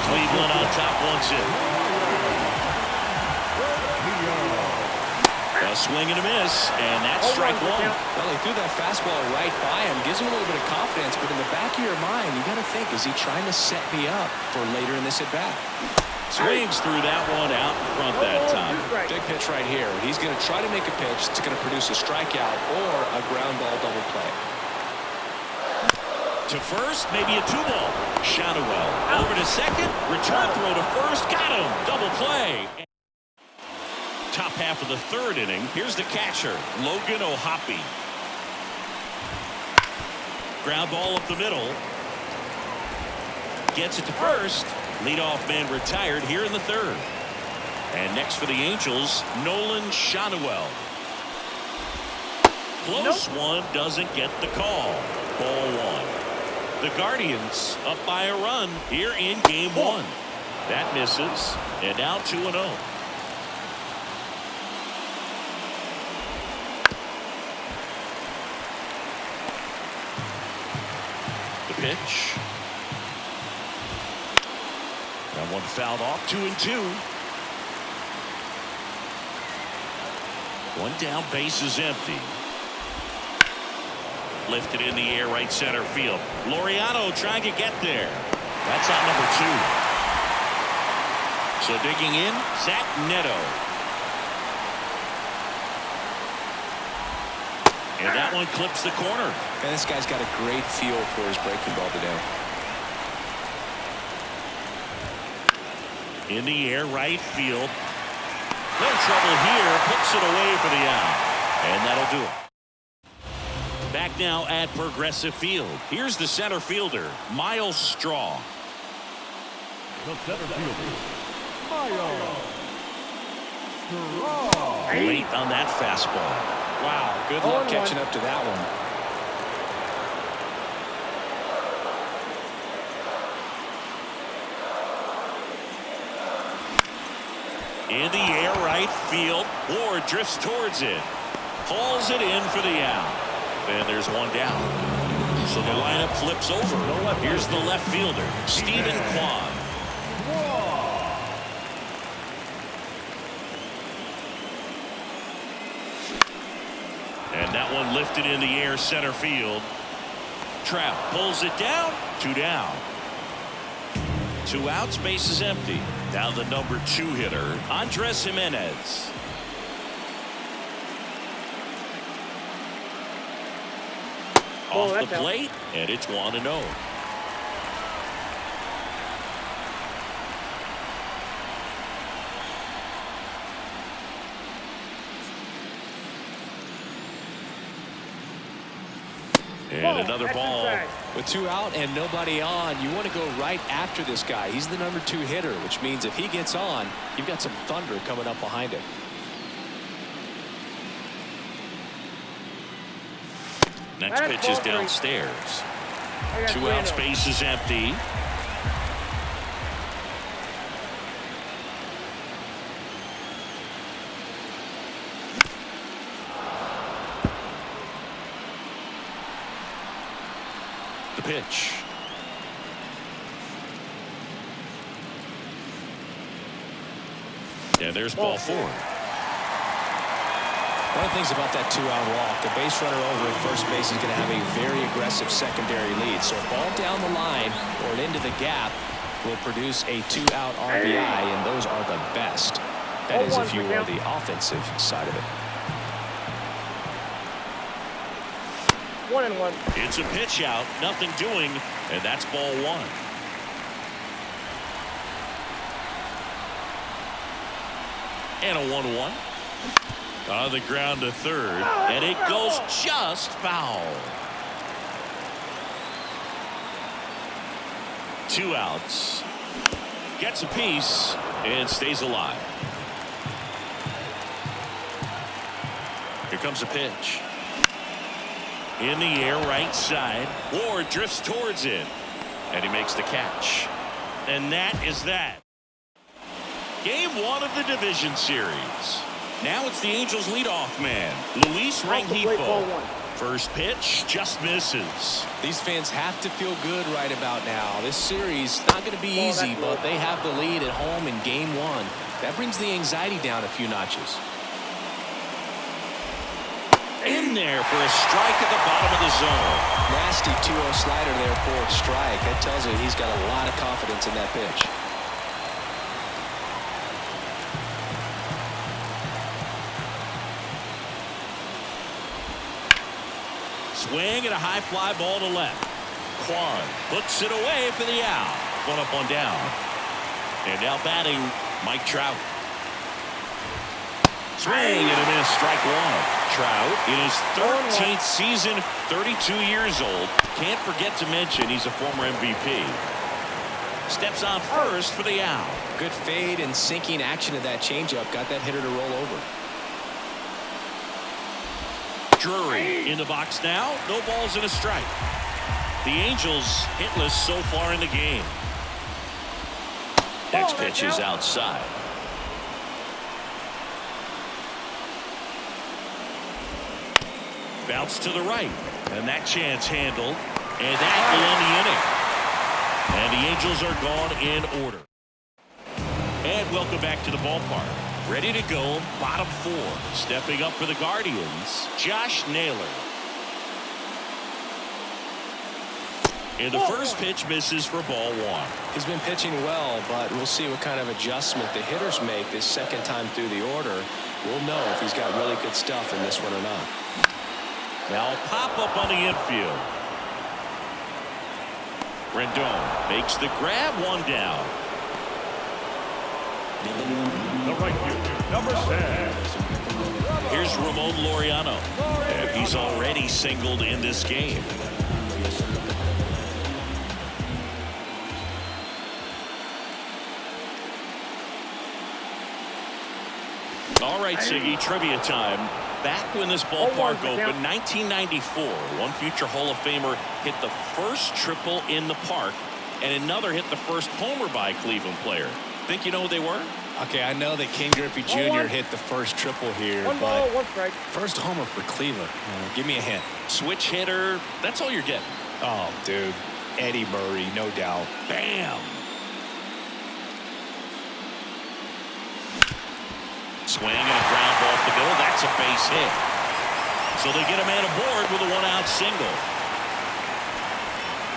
Cleveland on top once in. A swing and a miss, and that's strike one. Well, he threw that fastball right by him. Gives him a little bit of confidence, but in the back of your mind, you got to think, is he trying to set me up for later in this at-bat? Swings through that one out in front that time. Big pitch right here. He's going to try to make a pitch that's going to produce a strikeout or a ground ball double play. To first, maybe a 2-ball. Shadowell over to second. Return throw to first. Got him. Double play. Top half of the third inning. Here's the catcher, Logan O'Hoppe. Ground ball up the middle. Gets it to first. Leadoff man retired here in the third. And next for the Angels, Nolan Shadowell. Close one, doesn't get the call. Ball one. The Guardians up by a run here in game one. That misses, and now 2-0. The pitch. That one fouled off. 2-2. One down, base is empty. Lifted in the air, right center field. Laureano trying to get there. That's out number 2. So digging in, Zach Neto. And that one clips the corner. And this guy's got a great feel for his breaking ball today. In the air, right field. No trouble here. Puts it away for the out. And that'll do it. Back now at Progressive Field. Here's the center fielder, Miles Straw. The center fielder, Miles Straw. Late on that fastball. Wow, good luck catching up to that one. In the air, right field. Ward drifts towards it. Hauls it in for the out. And there's one down. So the lineup flips over. Here's the left fielder, Stephen Kwan. And that one lifted in the air, center field. Trout pulls it down. 2 down. 2 outs, base is empty. Now the number 2 hitter, Andres Jimenez. Off the plate, and it's 1-0. And another ball. With 2 out and nobody on, you want to go right after this guy. He's the number 2 hitter, which means if he gets on, you've got some thunder coming up behind him. Next pitch is downstairs. 2 outs, base is empty. The pitch. And there's ball 4. One of the things about that 2-out walk, the base runner over at first base is going to have a very aggressive secondary lead. So a ball down the line or into the gap will produce a 2-out RBI, and those are the best. That is if you are the offensive side of it. 1-1. It's a pitch out, nothing doing, and that's ball 1. And a 1-1. On the ground to third, and it goes just foul. 2 outs. Gets a piece and stays alive. Here comes a pitch. In the air, right side. Ward drifts towards it, and he makes the catch. And that is that. Game 1 of the division series. Now it's the Angels leadoff man, Luis Rengifo. First pitch just misses. These fans have to feel good right about now. This series not going to be easy, but they have the lead at home in game one. That brings the anxiety down a few notches. In there for a strike at the bottom of the zone. Nasty 2-0 slider there for a strike. That tells you he's got a lot of confidence in that pitch. Swing and a high fly ball to left. Kwan puts it away for the out. One up, one down. And now batting, Mike Trout. Swing and a miss, strike one. Trout in his 13th season, 32 years old. Can't forget to mention he's a former MVP. Steps on first for the out. Good fade and sinking action of that changeup got that hitter to roll over. Drury in the box now. No balls and a strike. The Angels hitless so far in the game. Next pitch is outside. Bounce to the right. And that chance handled. And that will end the inning. And the Angels are gone in order. And welcome back to the ballpark. Ready to go, bottom four. Stepping up for the Guardians, Josh Naylor. And the first pitch misses for ball one. He's been pitching well, but we'll see what kind of adjustment the hitters make this second time through the order. We'll know if he's got really good stuff in this one or not. Now a pop-up on the infield. Rendon makes the grab, one down. The right fielder, number 6. Here's Ramon Laureano. And he's already singled in this game. All right, Siggy, trivia time. Back when this ballpark opened, 1994, one future Hall of Famer hit the first triple in the park, and another hit the first homer by a Cleveland player. Think you know who they were? Okay, I know that King Griffey Jr. hit the first triple here, but first homer for Cleveland. Give me a hint. Switch hitter. That's all you're getting. Oh, dude. Eddie Murray, no doubt. Bam. Swing and a ground ball to go. That's a base hit. So they get a man aboard with a one-out single.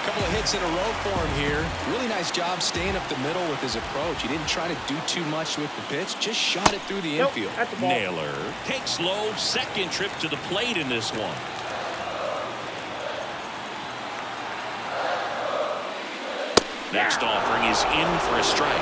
Couple of hits in a row for him here. Really nice job staying up the middle with his approach. He didn't try to do too much with the pitch, just shot it through the infield. Naylor takes low, second trip to the plate in this one. Next offering is in for a strike.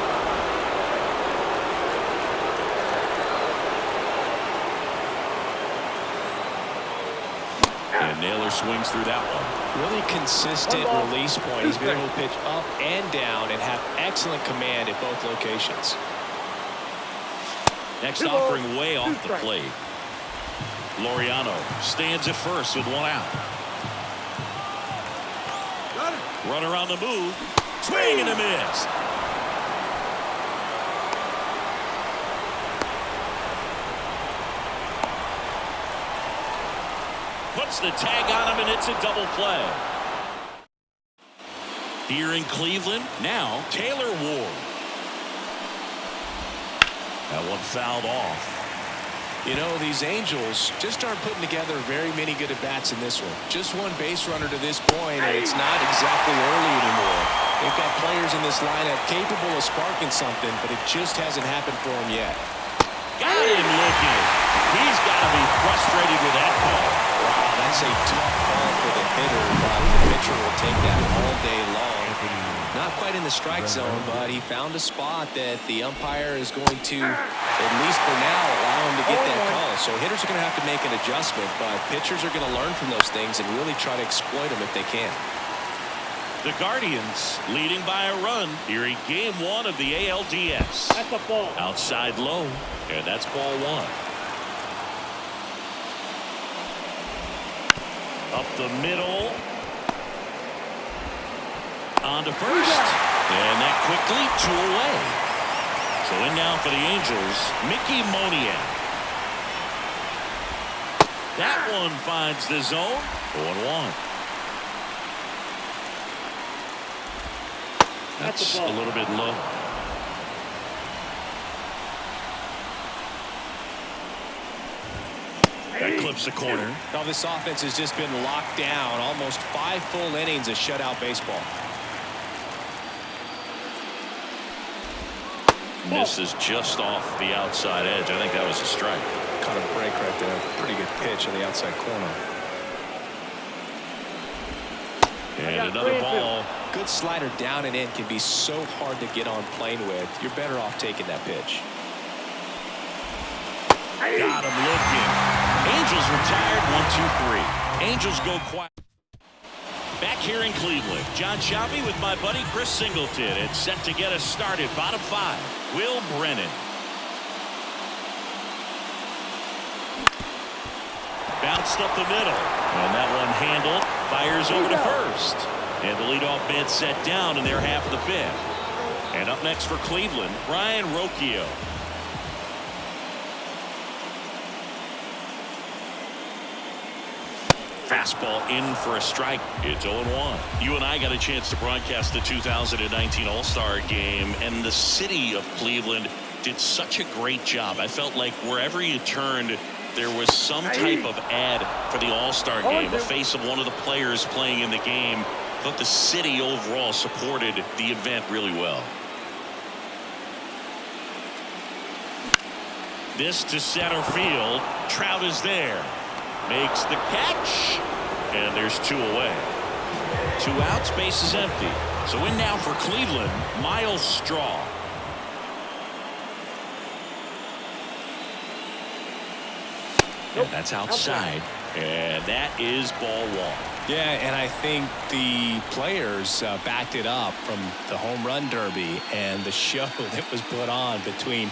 And Naylor swings through that one. Really consistent release point. He's been able to pitch up and down and have excellent command at both locations. Next offering way off the plate. Laureano stands at first with one out. Runner on the move. Swing and a miss. Puts the tag on him, and it's a double play. Here in Cleveland, now Taylor Ward. That one fouled off. You know, these Angels just aren't putting together very many good at-bats in this one. Just one base runner to this point, and it's not exactly early anymore. They've got players in this lineup capable of sparking something, but it just hasn't happened for them yet. Got him looking. He's got to be frustrated with that call. Wow, that's a tough call for the hitter, but the pitcher will take that all day long. Not quite in the strike zone, but he found a spot that the umpire is going to, at least for now, allow him to get that call. So hitters are going to have to make an adjustment, but pitchers are going to learn from those things and really try to exploit them if they can. The Guardians leading by a run here in game one of the ALDS. That's a ball. Outside low, and that's ball one. Up the middle. On to first. And that quickly 2 away. So in now for the Angels, Mickey Moniak. That one finds the zone. 0-1. That's a little bit low. That clips the corner. Now this offense has just been locked down. Almost 5 full innings of shutout baseball. Misses just off the outside edge. I think that was a strike. Caught a break right there. Pretty good pitch on the outside corner. And another ball. Good slider down and in can be so hard to get on plane with. You're better off taking that pitch. Got him looking. Angels retired 1-2-3. Angels go quiet. Back here in Cleveland, John Sciambi with my buddy Chris Singleton. It's set to get us started. Bottom 5. Will Brennan. Bounced up the middle. And that one handled. Fires over to first. And the leadoff man set down in their half of the 5th. And up next for Cleveland, Ryan Rocchio. Fastball in for a strike. It's 0-1. You and I got a chance to broadcast the 2019 All-Star Game, and the city of Cleveland did such a great job. I felt like wherever you turned, there was some type of ad for the All-Star Game, a face of one of the players playing in the game. I thought the city overall supported the event really well. This to center field. Trout is there. Makes the catch. And there's 2 away. 2 outs, base is empty. So in now for Cleveland, Miles Straw. And that's outside. And that is ball 1. Yeah, and I think the players backed it up from the home run derby and the show that was put on between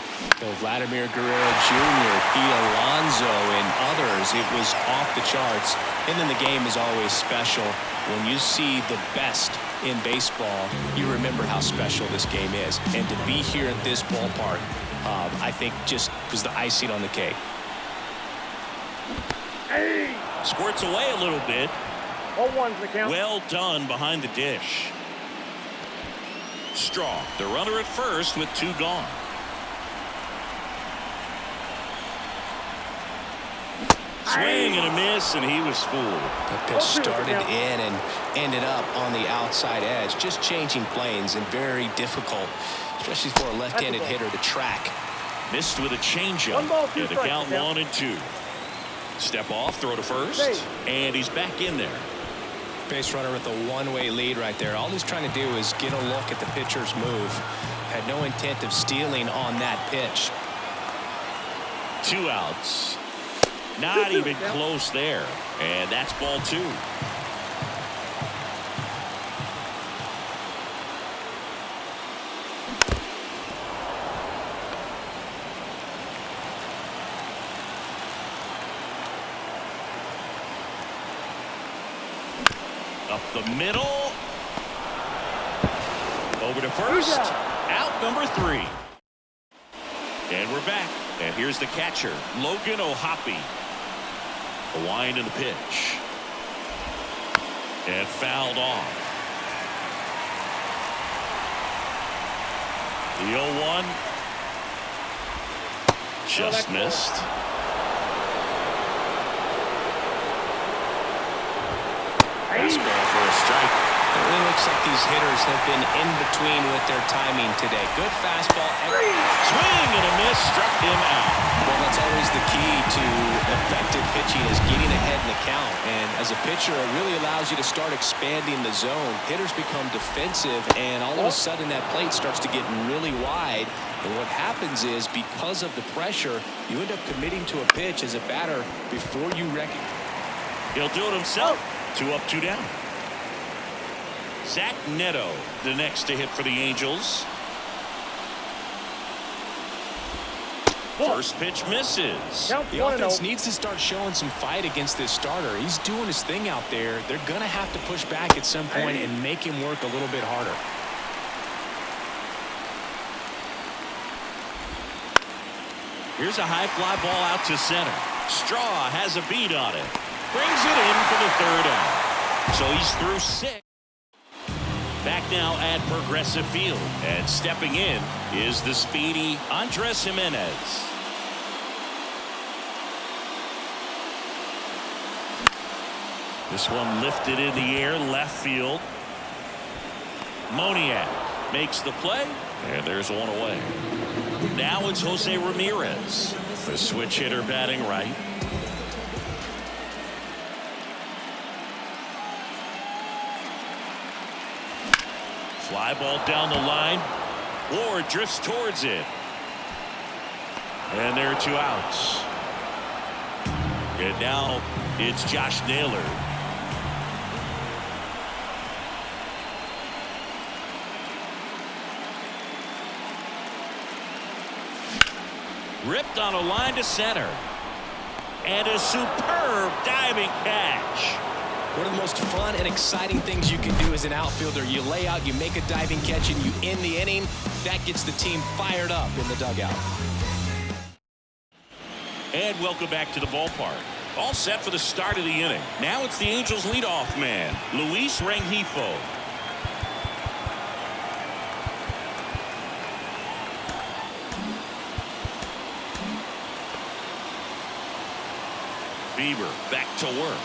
Vladimir Guerrero Jr., Pete Alonso, and others. It was off the charts. And then the game is always special. When you see the best in baseball, you remember how special this game is. And to be here at this ballpark, I think just was the icing on the cake. Squirts away a little bit. 0-1's the count. Well done behind the dish. Straw, the runner at first with 2 gone. Swing and a miss, and he was fooled. The pitch started in and ended up on the outside edge, just changing planes, and very difficult, especially for a left-handed hitter to track. Missed with a changeup. Yeah, the count 1-2. Step off, throw to first, and he's back in there. Base runner with a one-way lead right there. All he's trying to do is get a look at the pitcher's move. Had no intent of stealing on that pitch. 2 outs. Not even close there. And that's ball 2. Up the middle. Over to first. Out number 3. And we're back. And here's the catcher, Logan O'Hoppe. A wind in the pitch. And fouled off. The 0-1. Just missed. Fastball for a strike. It really looks like these hitters have been in between with their timing today. Good fastball. Swing and a miss, struck him out. Well, that's always the key to effective pitching, is getting ahead in the count. And as a pitcher, it really allows you to start expanding the zone. Hitters become defensive, and all of a sudden that plate starts to get really wide. And what happens is, because of the pressure, you end up committing to a pitch as a batter before you recognize. He'll do it himself. 2 up, 2 down. Zach Neto, the next to hit for the Angels. First pitch misses. The offense needs to start showing some fight against this starter. He's doing his thing out there. They're going to have to push back at some point and make him work a little bit harder. Here's a high fly ball out to center. Straw has a beat on it. Brings it in for the 3rd out. So he's through 6. Back now at Progressive Field. And stepping in is the speedy Andres Jimenez. This one lifted in the air, left field. Moniak makes the play, and there's one away. Now it's Jose Ramirez, the switch hitter batting right. Fly ball down the line. Ward drifts towards it. And there are 2 outs. And now it's Josh Naylor. Ripped on a line to center. And a superb diving catch. One of the most fun and exciting things you can do as an outfielder. You lay out, you make a diving catch, and you end the inning. That gets the team fired up in the dugout. And welcome back to the ballpark. All set for the start of the inning. Now it's the Angels leadoff man, Luis Rengifo. Bieber back to work.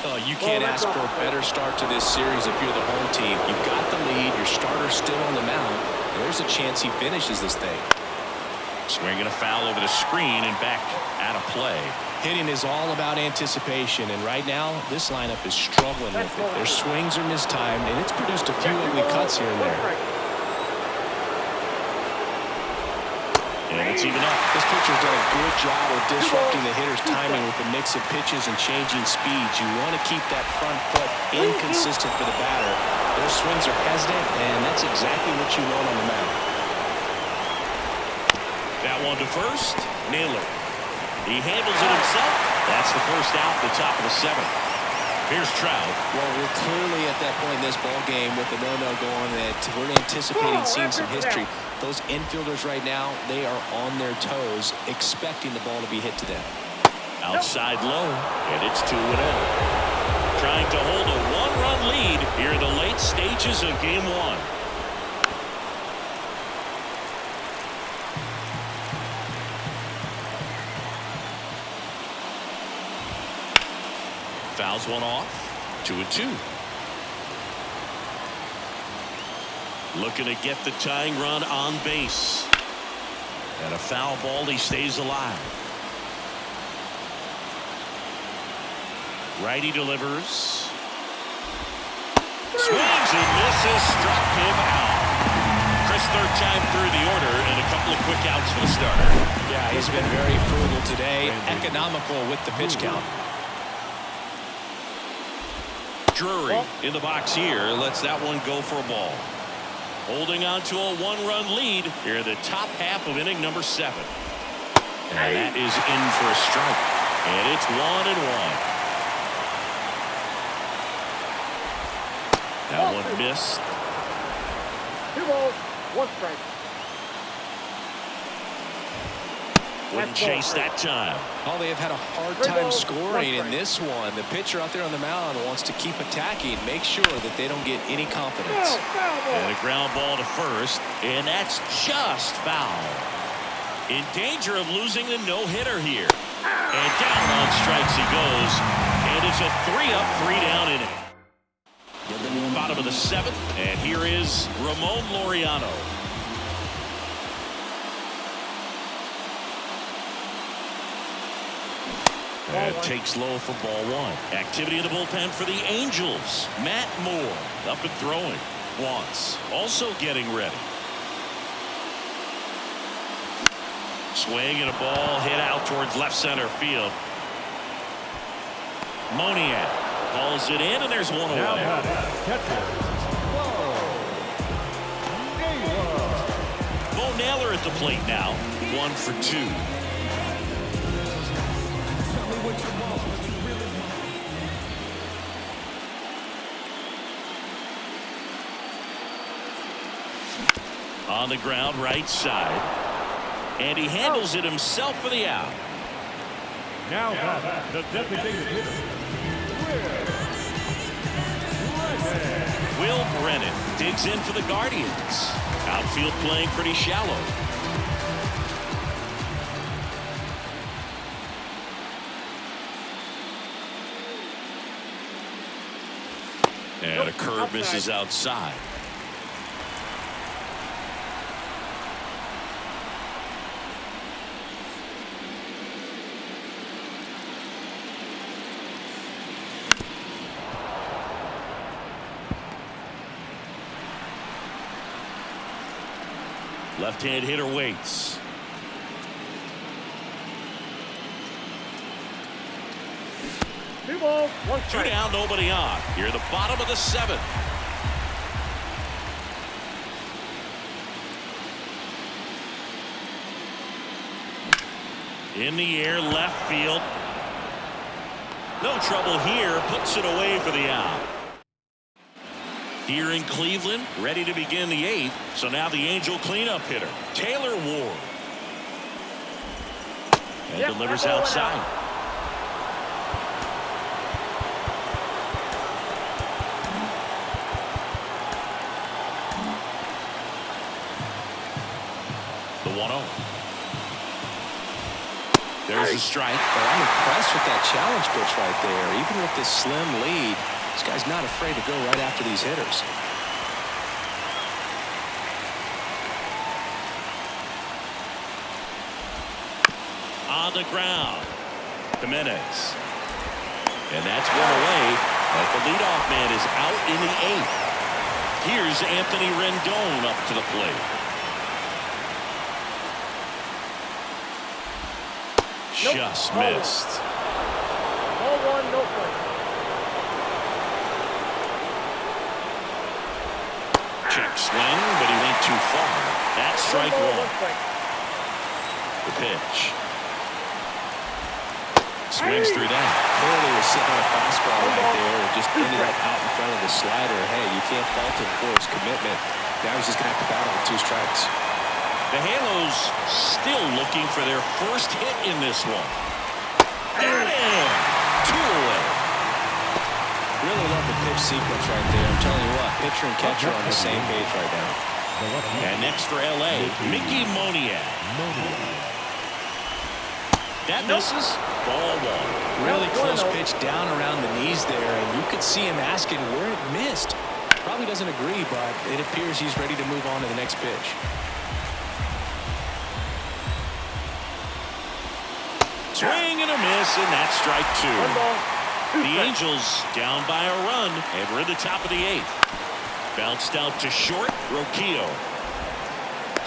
Oh, you can't ask for a better start to this series if you're the home team. You've got the lead. Your starter's still on the mound. There's a chance he finishes this thing. Swinging a foul over the screen and back out of play. Hitting is all about anticipation, and right now this lineup is struggling with it. Their swings are mistimed, and it's produced a few ugly cuts here and there. And it's even up. This pitcher's done a good job of disrupting the hitter's timing with the mix of pitches and changing speeds. You want to keep that front foot inconsistent for the batter. Their swings are hesitant, and that's exactly what you want on the mound. That one to first. Naylor. He handles it himself. That's the first out at the top of the 7th. Here's Trout. Well, we're clearly at that point in this ball game with the no-no going that we're anticipating seeing some history. Those infielders right now, they are on their toes, expecting the ball to be hit to them. Outside low, and it's 2-0. Trying to hold a 1-run lead here in the late stages of Game 1. Fouls one off. 2-2. Looking to get the tying run on base. And a foul ball, he stays alive. Righty delivers. Swings and misses. Struck him out. Chris, 3rd time through the order and a couple of quick outs for the starter. Yeah, he's been very frugal today. Economical with the pitch count. Drury in the box here lets that one go for a ball. Holding on to a 1-run lead here in the top half of inning number 7. And that is in for a strike. And it's 1-1. That one missed. 2 balls, 1 strike. Wouldn't chase that time. Oh, they have had a hard time scoring in this one. The pitcher out there on the mound wants to keep attacking, make sure that they don't get any confidence. And a ground ball to first, and that's just foul. In danger of losing the no-hitter here. And down on strikes he goes, and it's a 3-up, 3-down inning. Bottom of the 7th, and here is Ramon Laureano. And takes low for ball 1. Activity in the bullpen for the Angels. Matt Moore up and throwing. Wants also getting ready. Swing and a ball hit out towards left center field. Moniak hauls it in, and there's one away. Bo Naylor at the plate now. 1 for 2. On the ground, right side. And he handles it himself for the out. Now back, the designated hitter, Will Brennan digs in for the Guardians. Outfield playing pretty shallow. And a curve misses outside. Left-hand hitter waits. Two balls, one Two strike. down, nobody on. Here at the bottom of the seventh. In the air, left field. No trouble here. Puts it away for the out. Here in Cleveland, ready to begin the eighth. So now the Angel cleanup hitter, Taylor Ward. And delivers outside. The 1-0. There's a strike. But I'm impressed with that challenge pitch right there. Even with this slim lead, this guy's not afraid to go right after these hitters. On the ground, Jimenez. And that's one away. But the leadoff man is out in the eighth. Here's Anthony Rendon up to the plate. Just missed. Ball one, no strike. Check swing, but he went too far. That's strike One ball, one. one strike. The pitch. Swings through that. Clearly was sitting on a fastball right there and just ended up out in front of the slider. Hey, you can't fault him for his commitment. Now he's just going to have to battle with 2 strikes. The Halos still looking for their first hit in this one. Got him! 2 away. Really love the pitch sequence right there. I'm telling you what, pitcher and catcher on the same page right now. And next for LA, Mickey Moniak. That misses. Ball 1. Really close pitch down around the knees there, and you could see him asking where it missed. Probably doesn't agree, but it appears he's ready to move on to the next pitch. Swing and a miss, and that's strike 2. One ball, two The strikes. Angels down by a run, and we're in the top of the 8th. Bounced out to short, Roquillo.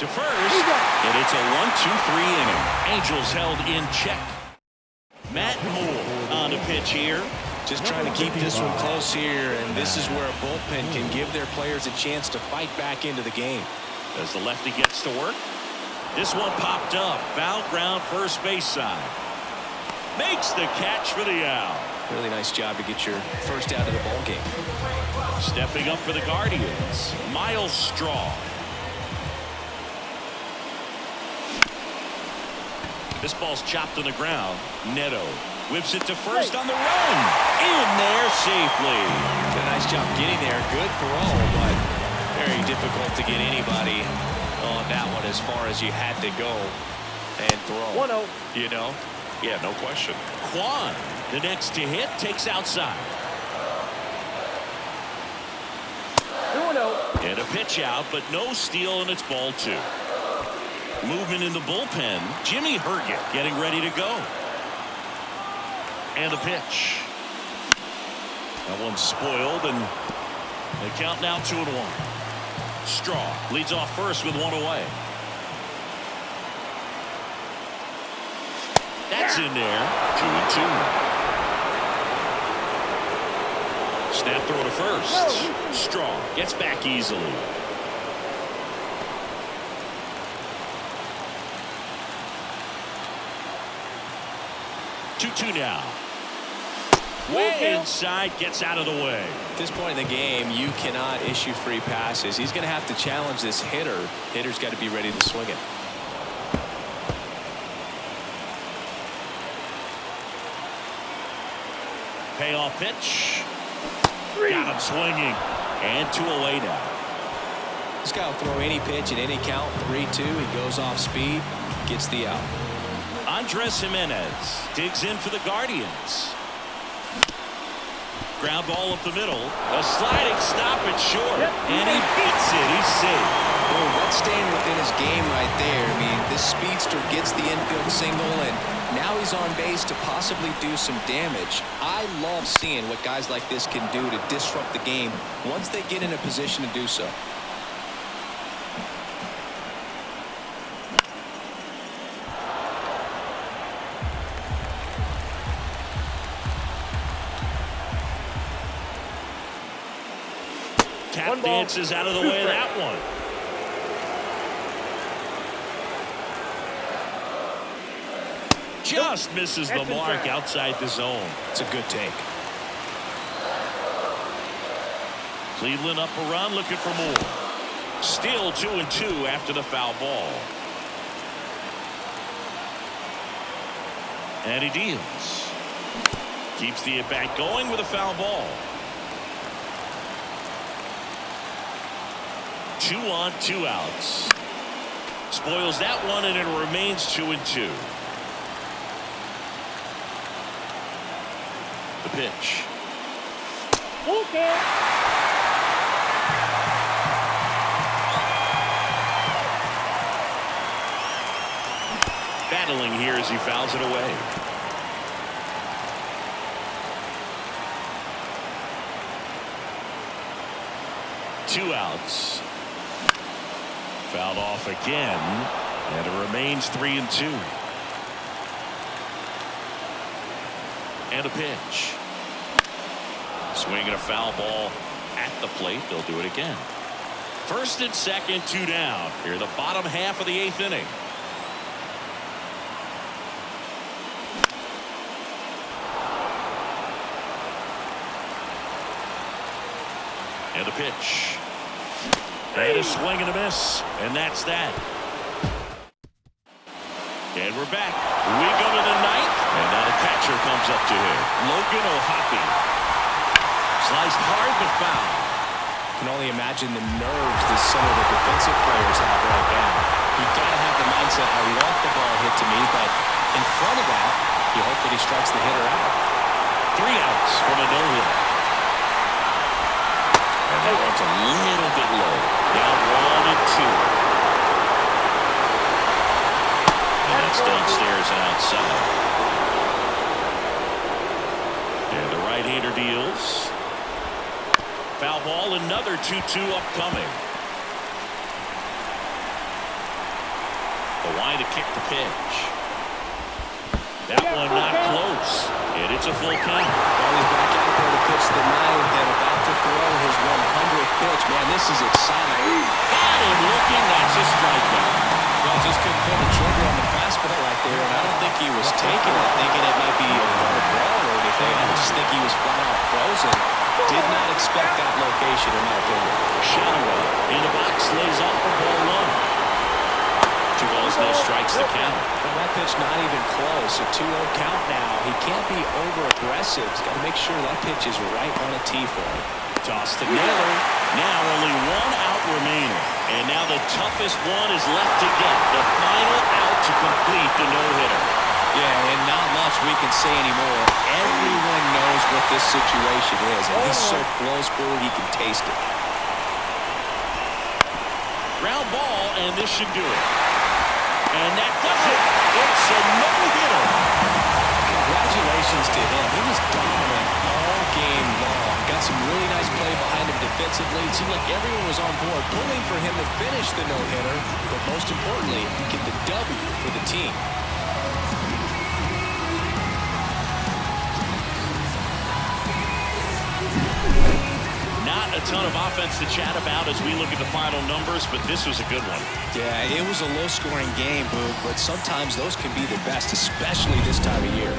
To first, and it's a 1-2-3 inning. Angels held in check. Matt Moore on the pitch here. Just trying to keep this one close here, and this is where a bullpen can give their players a chance to fight back into the game. As the lefty gets to work. This one popped up. Foul ground first base side. Makes the catch for the out. Really nice job to get your first out of the ball game. Stepping up for the Guardians, Miles Straw. This ball's chopped on the ground. Neto whips it to first on the run. In there safely. Did a nice job getting there. Good throw, but very difficult to get anybody on that one as far as you had to go and throw. 1-0. You know? Yeah, no question. Kwan, the next to hit, takes outside. 2-0. And a pitch out, but no steal, and it's ball 2. Movement in the bullpen. Jimmy Herget getting ready to go. And the pitch. That one's spoiled, and they count now 2-1. Straw leads off first with 1 away. That's in there. 2-2. Snap throw to first. Straw gets back easily. 2-2 now. Way inside, gets out of the way. At this point in the game, you cannot issue free passes. He's going to have to challenge this hitter. Hitter's got to be ready to swing it. payoff pitch. Got him swinging. And 2 away now. This guy will throw any pitch at any count. 3-2. He goes off speed. Gets the out. Andres Jimenez digs in for the Guardians. Ground ball up the middle. A sliding stop at short. And he beats it. He's safe. Well, that's staying within his game right there. I mean, this speedster gets the infield single, and now he's on base to possibly do some damage. I love seeing what guys like this can do to disrupt the game once they get in a position to do so. Tap dances out of the way of that one. Just misses the mark outside the zone. It's a good take. Cleveland up a run, looking for more. Still 2-2 after the foul ball. And he deals. Keeps the at-bat going with a foul ball. 2 on, 2 outs. Spoils that one, and it remains 2-2. The pitch. Okay. Battling here as he fouls it away. Two outs. Fouled off again, and it remains 3-2. And a pitch. Swinging a foul ball at the plate. They'll do it again. First and second, 2 down. Here, the bottom half of the 8th inning. And a pitch. And a swing and a miss. And that's that. And we're back. We go to the 9th. And now the catcher comes up to him. Logan O'Hoppe. Sliced hard but foul. You can only imagine the nerves that some of the defensive players have right now. You've got to have the mindset, I want the ball hit to me, but in front of that, you hope that he strikes the hitter out. 3 outs from a no-hitter. And that one's a little bit low. Down 1-2. And that's downstairs and outside. And the right-hander deals. Foul ball, another 2-2 upcoming. Kawhi to kick the pitch. That one not close. And it's a full count. Well, he's back out there to pitch the 9th and about to throw his 100th pitch. Man, this is exciting. Got him looking. That's a strikeout. Well, just couldn't pull the trigger on the fastball right there, and I don't think he was taking it, thinking it might be a ball or anything. I just think he was flat out frozen. Did not expect that location, in my opinion. Shalloway in the box, lays off for ball 1. 2 balls, no strikes, the count. Well, that pitch not even close. A 2-0 count now. He can't be over-aggressive. He's got to make sure that pitch is right on a tee for him. Toss to Naylor. Now only 1 out remaining. And now the toughest one is left to get. The final out to complete the no-hitter. Yeah, and not much we can say anymore. Everyone knows what this situation is, and he's so close, Boo, he can taste it. Ground ball, and this should do it. And that does it. It's a no-hitter. Congratulations to him. He was dominant all game long. Got some really nice play behind him defensively. It seemed like everyone was on board, pulling for him to finish the no-hitter, but most importantly, get the W for the team. Not a ton of offense to chat about as we look at the final numbers, but this was a good one. Yeah, it was a low-scoring game, Boog, but sometimes those can be the best, especially this time of year.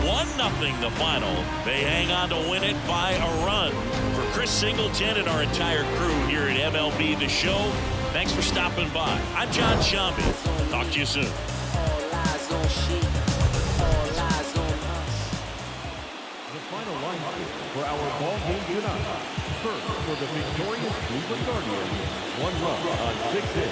1-0 the final. They hang on to win it by a run. For Chris Singleton and our entire crew here at MLB The Show, thanks for stopping by. I'm John Shambi. Talk to you soon. The final for our ball game tonight. First, for the victorious Cleveland Guardians, 1 run on 6 hits.